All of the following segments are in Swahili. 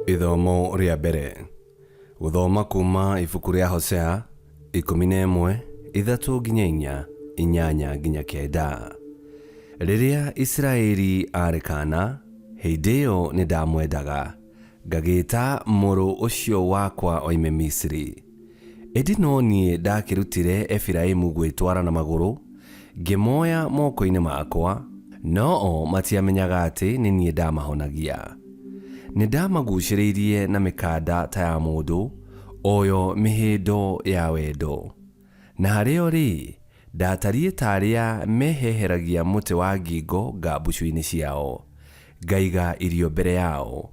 Ithomo rĩa mbere. Gũthoma kuma ibuku rĩa HOSEA 11:3-4, 8-9. Rĩrĩa Israeli arĩ KANA, hĩndĩ ĩyo nĩndamwendaga, ngagĩta mũrũ ũcio wakwa oime Misiri. Ĩndĩ no niĩ ndakĩrutire Efiraimu gwĩtwara na magũrũ, ngĩmoya moko-inĩ makwa, no o matiamenyaga atĩ nĩ niĩ ndamahonagia. Nĩndamagucĩrĩirie na mĩkanda ta ya mũndũ, oyo mĩhĩndo ya wendo. Na harĩo rĩ, ndatariĩ ta arĩa meheheragia mũtĩ wa ngingo ngambucu-inĩ ciao, ngaiga irio mbere yao.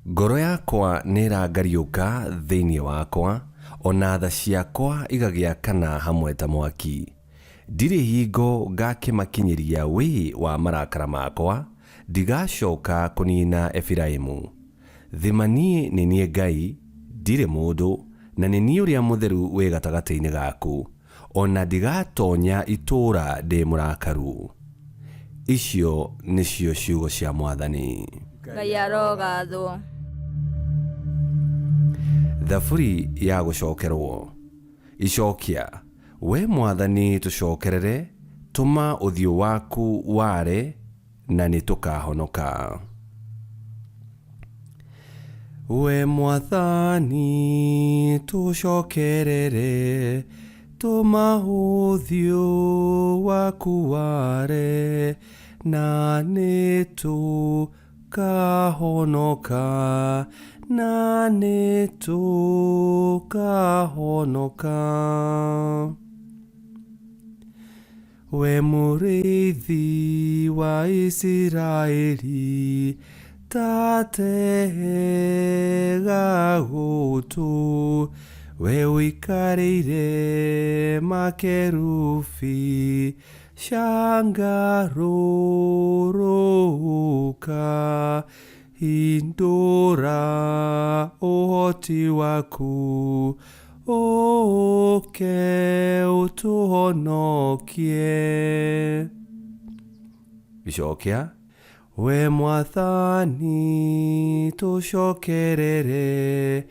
Ngoro yakwa nĩrangariũka thĩinĩ wakwa, ona tha ciakwa igagĩakana hamwe ta mwaki. Ndirĩ hingo ngakĩmakinyĩria wĩ wa marakara makwa, ndigacoka kũnina Efiraimu. Thimanie nĩ niĩ Ngai, ndirĩ mũndũ, na nĩ niĩ ũrĩa mũtheru wĩ gatagatĩ-inĩ gaku, ona ndigatonya itũũra ndĩ mũrakaru. Icio nĩcio ciugo cia Mwathani. Ngai arogathwo. Thaburi ya gũcokerwo. Icokia, we Mwathani tũcokerere, tũma ũthiũ waku ware, na nĩtũkahonoka. We Mwathani tũcokerere, tũma ũthiũ waku ware, na nĩtũkahonoka, na nĩtũkahonoka. We mũrĩithi wa Isiraeli, tatega gũtũ, we ũikarĩire makerubi, cangarũrũka, hindũra ũhoti waku, ũke ũtũhonokie. Icokia, we Mwathani tũcokerere,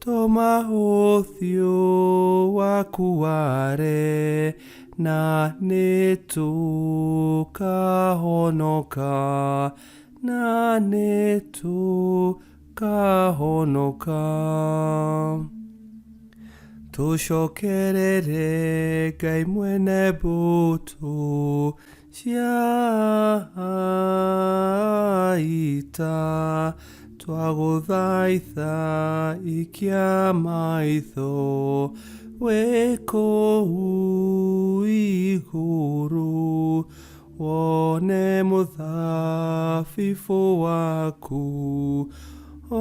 tũma ũthiũ waku ware, na nĩtũkahonoka, na nĩtũkahonoka. Tũcokerere Ngai mwene mbũtũ cia ita, twagũthaitha ikia maitho, wĩ kũu igũrũ, wone mũthabibũ waku, o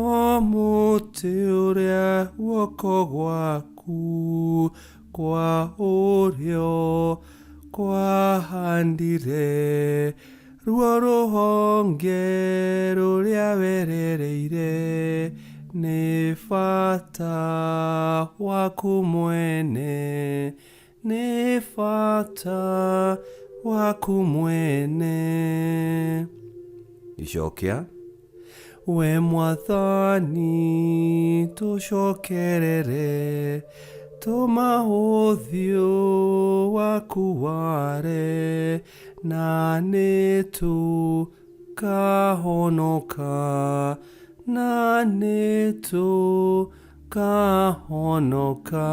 mũtĩ ũrĩa guoko gwaku kwa ũrĩo kwahandire, ruo rũhonge rũrĩa werereire, nĩ bata waku mwene, nĩ bata waku mwene. Icokia, we Mwathani tũcokerere, tũma ũthiũ waku ware, na nĩtũkahonoka, na nĩtũkahonoka.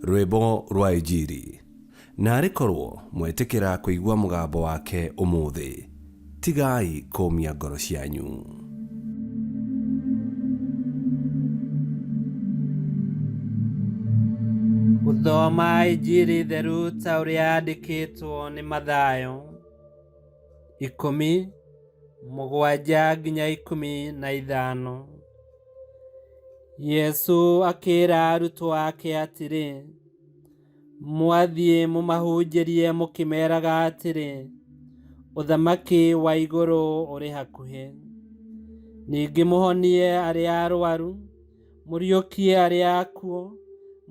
Rwĩmbo rwa Injiri. Narĩ korwo mwetĩkĩra kũigua mũgambo wake ũmũthĩ, tigai kũmia ngoro cianyu. Gũthoma Injiri theru ta ũrĩa yandĩkĩtwo nĩ Mathayo 10:7-15. Yesu akĩra arutwo ake atĩrĩ, mwathiĩ mũmahunjĩrie mũkĩmeraga atĩrĩ, ũthamaki wa igũrũ ũrĩ hakuhĩ. Ningĩ mũhonie arĩa arũaru, mũriũkie arĩa akuũ,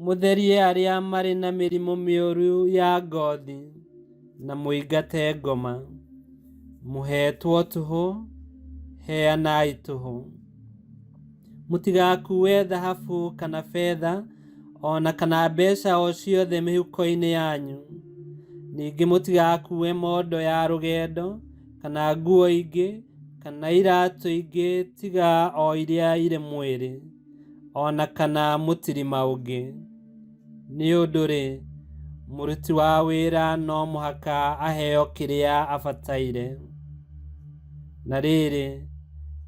mũtherie arĩa marĩ na mĩrimũ mĩũru ya ngothi, na mũingate ngoma. Mũhetwo tũhũ heanai tũhũ. Mũtigakue thahabu kana betha, ona kana mbeca o ciothe mĩhuko-inĩ yanyu. Ningĩ mũtigakue mondo ya rũgendo, kana nguo ingĩ, kana iratũ ingĩ tiga o iria irĩ mwĩrĩ, ona kana mũtirima ũngĩ. Nĩ ũndũ-rĩ, mũruti wa wĩra no mũhaka aheo kĩrĩa abataire. Na rĩrĩ,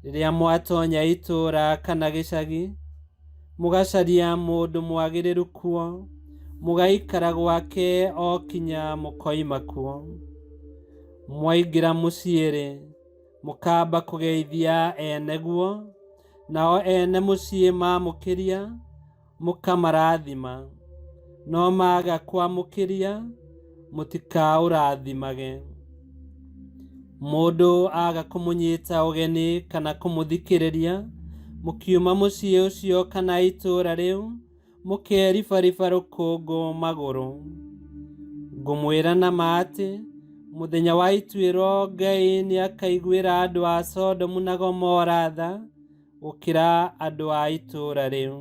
rĩrĩa mwatonya itũũra kana gĩcagi, mũgacaria mũndũ mwagĩrĩru kuo, mũgaikara gwake o kinya mũkoima kuo. Mwaingĩra mũciĩ-rĩ, mũkamba kũgeithia ene guo, nao ene mũciĩ mamũkĩria, mũkamarathima. No maga kwamũkĩria, mũtikaũrathimage. Mũndũ aga kũmũnyita ũgeni kana kũmũthikĩrĩria, mũkiuma mũciĩ ũcio kana itũũra rĩu, mũkeribariba rũkũngũ magũrũ. Ngũmwĩra na ma atĩ, mũthenya wa ituĩro Ngai nĩakaiguĩra andũ a Sodomu na Gomora tha gũkĩra andũ a itũũra rĩu.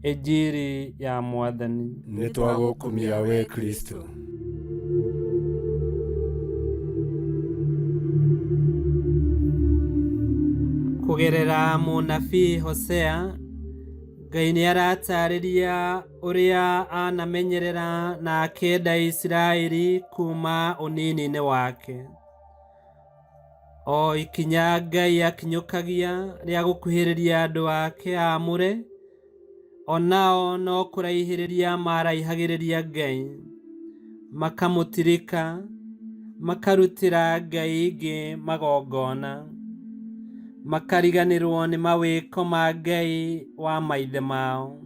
Injili ya Mwathani. Nĩtwagũkumia we Kristo. Kũgerera mũnabii Hosea, Ngai nĩaratarĩria ũrĩa anamenyerera na akenda Isiraeli kuma ũnini-inĩ wake. O ikinya Ngai akinyũkagia rĩa gũkuhĩrĩria andũ ake aamũre, onao no kũraihĩrĩria maraihagĩrĩria Ngai, makamũtirika, makarutĩra Ngai ingĩ magongona, makariganĩrwo nĩ mawĩko ma Ngai wa maithe mao.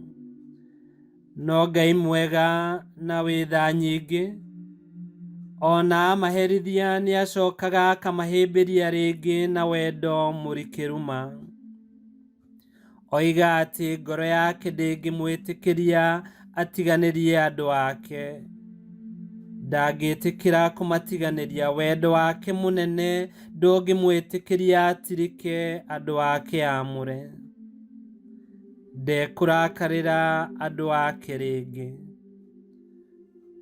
No Ngai mwega na wĩtha nyingĩ, ona amaherithia nĩacokaga akamahĩmbĩria rĩngĩ na wendo mũrikĩru ma. Oiga atĩ ngoro yake ndĩngĩmwĩtĩkĩria atiganĩrie andũ ake. Ndangĩtĩkĩra kũmatiganĩria, wendo wake mũnene ndũngĩmwĩtĩkĩria atirike andũ ake aamũre. Ndekũrakarĩra andũ ake rĩngĩ.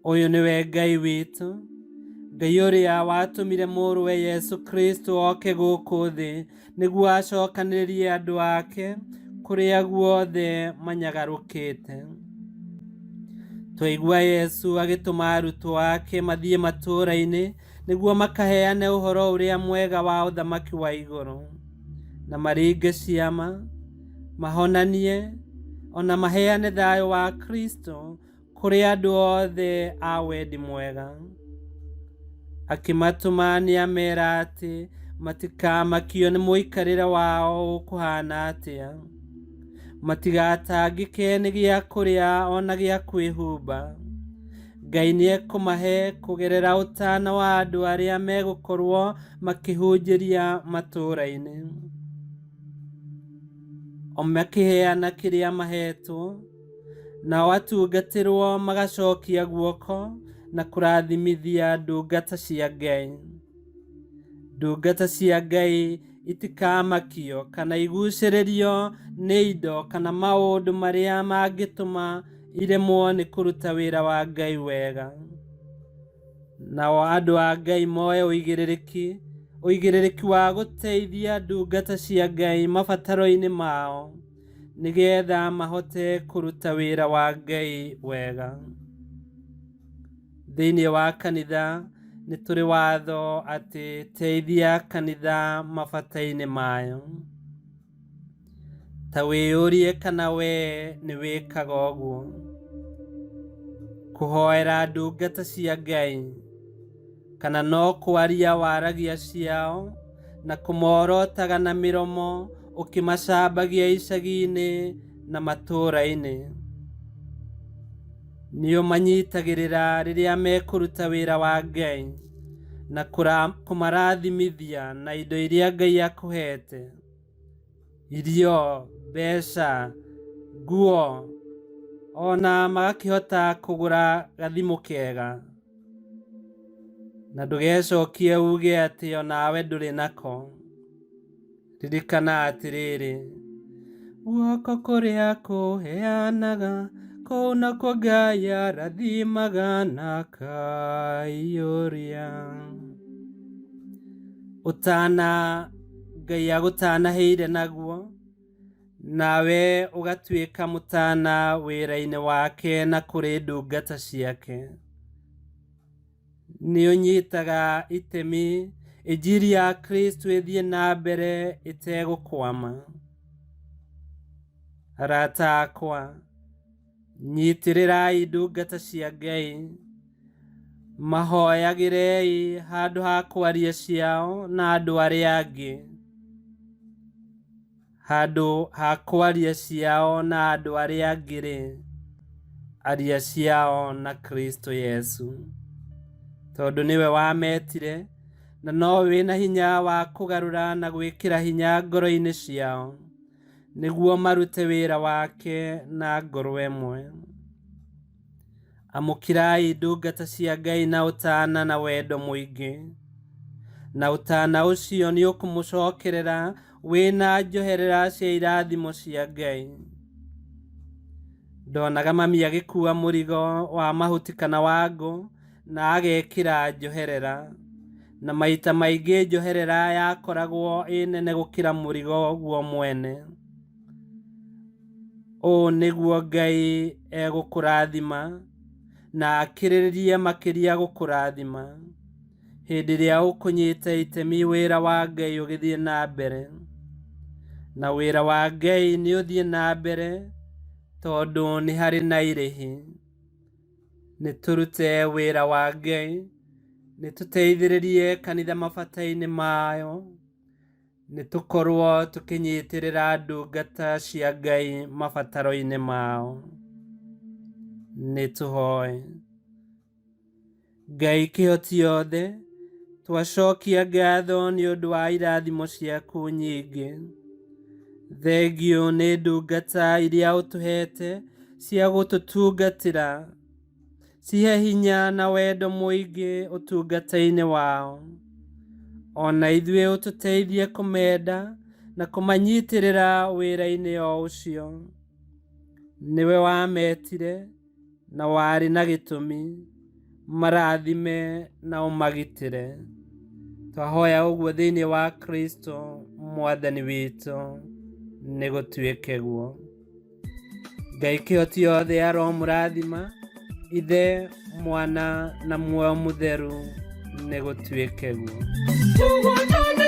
Ũyũ nĩwe Ngai witũ, Ngai ũrĩa watũmire mũrũwe Yesu Kristo oke gũkũ thĩ nĩguo acokanĩrĩrie andũ ake kũrĩa guothe manyagarũkĩte. Twaigua Yesu agĩtũma arutwo ake mathiĩ matũũra-inĩ nĩguo makaheane ũhoro ũrĩa mwega wa ũthamaki wa igũrũ, na maringe ciama, mahonanie, ona maheane thayũ wa Kristo kũrĩ andũ othe a wendi mwega. Akĩmatũma nĩamera atĩ matikamakio nĩ mũikarĩre wao ũkũhana atĩa, matigatangĩke nĩ gĩa kũrĩa ona gĩa kwĩhumba. Ngai nĩekũmahe kũgerera ũtana wa andũ arĩa megũkorwo makĩhunjĩria matũũra-inĩ. O makĩheana kĩrĩa mahetwo, nao atungatĩrwo magacokia guoko na kũrathimithia ndungata cia Ngai. Ndungata cia Ngai itikamakio kana igucĩrĩrio nĩ indo kana maũndũ marĩa mangĩtũma iremwo nĩ kũruta wĩra wa Ngai wega. Nao andũ a Ngai moe ũigĩrĩrĩki wa gũteithia ndungata cia Ngai mabataro-inĩ mao, nĩgetha mahote kũruta wĩra wa Ngai wega. Thĩinĩ wa kanitha nĩ tũrĩ watho atĩ teithia kanitha mabata-inĩ mayo. Ta wĩyũrie kana we nĩ wĩkaga ũguo. Kũhoera ndungata cia Ngai, kana no kwaria waragia ciao na kũmorotaga na mĩromo ũkĩmacambagia icagi-inĩ na matũũra-inĩ. Nĩũmanyitagĩrĩra rĩrĩa mekũruta wĩra wa Ngai na kũmarathimithia na indo iria Ngai akũhete: irio, mbeca, nguo, ona magakĩhota kũgũra gathimũ kega. Na ndũgecokie uge atĩ onawe ndũrĩ nako. ririkana atiriri guoko kuria kuheanaga kũu nakuo Ngai arathimaga na akaiyũria. Ũtana Ngai agũtanaheire naguo, nawe ũgatuĩka mũtana wĩra-inĩ wake na kũrĩ ndungata ciake. Nĩ ũnyitaga itemi injiri ya Kristo ĩthiĩ na mbere ĩtegũkwama. Arata akwa, nyitĩrĩrai ndungata cia Ngai, mahoyagĩrei handũ ha kwaria ciao na andũ arĩa angĩ, handũ ha kwaria ciao na andũ arĩa angĩ, aria ciao na Kristo Yesu, tondũ niwe wametire na no wĩna hinya wa kũgarũra na gwĩkĩra hinya ngoro-inĩ ciao nĩguo marute wĩra wake na ngoro ĩmwe. Amũkĩrai ndungata cia Ngai na ũtana na wendo mũingĩ, na ũtana ũcio nĩ ũkũmũcokerera wĩna njoherera cia irathimo cia Ngai. Ndonaga mami agĩkua mũrigo wa mahuti kana wa ngũ na agekĩra njoherera, na maita maingĩ njoherera yakoragwo nene gũkĩra mũrigo guo mwene. Ũũ nĩguo Ngai egũkũrathima na akĩrĩrĩrie makĩria gũkũrathima hĩndĩ ĩrĩa ũkũnyita itemi wĩra wa Ngai ũgĩthiĩ na mbere. Na wĩra wa Ngai nĩ ũthiĩ na mbere tondũ nĩ harĩ na irĩhi. Nĩ tũrute wĩra wa Ngai, nĩ tũteithĩrĩrie kanitha mabata-inĩ mayo, nĩ tũkorwo tũkĩnyitĩrĩra ndungata cia Ngai mabataro-inĩ mao. Nĩ tũhoe. Ngai kĩhoti yothe, twacokia ngatho nĩ ũndũ wa irathimo ciaku nyingĩ. Thengio nĩ ndungata iria ũtũhete cia gũtũtungatĩra, cihe hinya na wendo mũingĩ ũtungata-inĩ wao. Ona ithuĩ ũtũteithie kũmenda na kũmanyitĩrĩra wĩra-inĩ o ũcio. Nĩwe wametire na warĩ na gĩtũmi, marathime na ũmagitĩre. Twahoya ũguo thĩinĩ wa Kristo Mwathani witũ, nĩ gũtuĩke guo. Ngai kĩhoti yothe aromũrathima, Ithe, Mwana na Muoyo Mũtheru, nĩ gũtuĩke guo.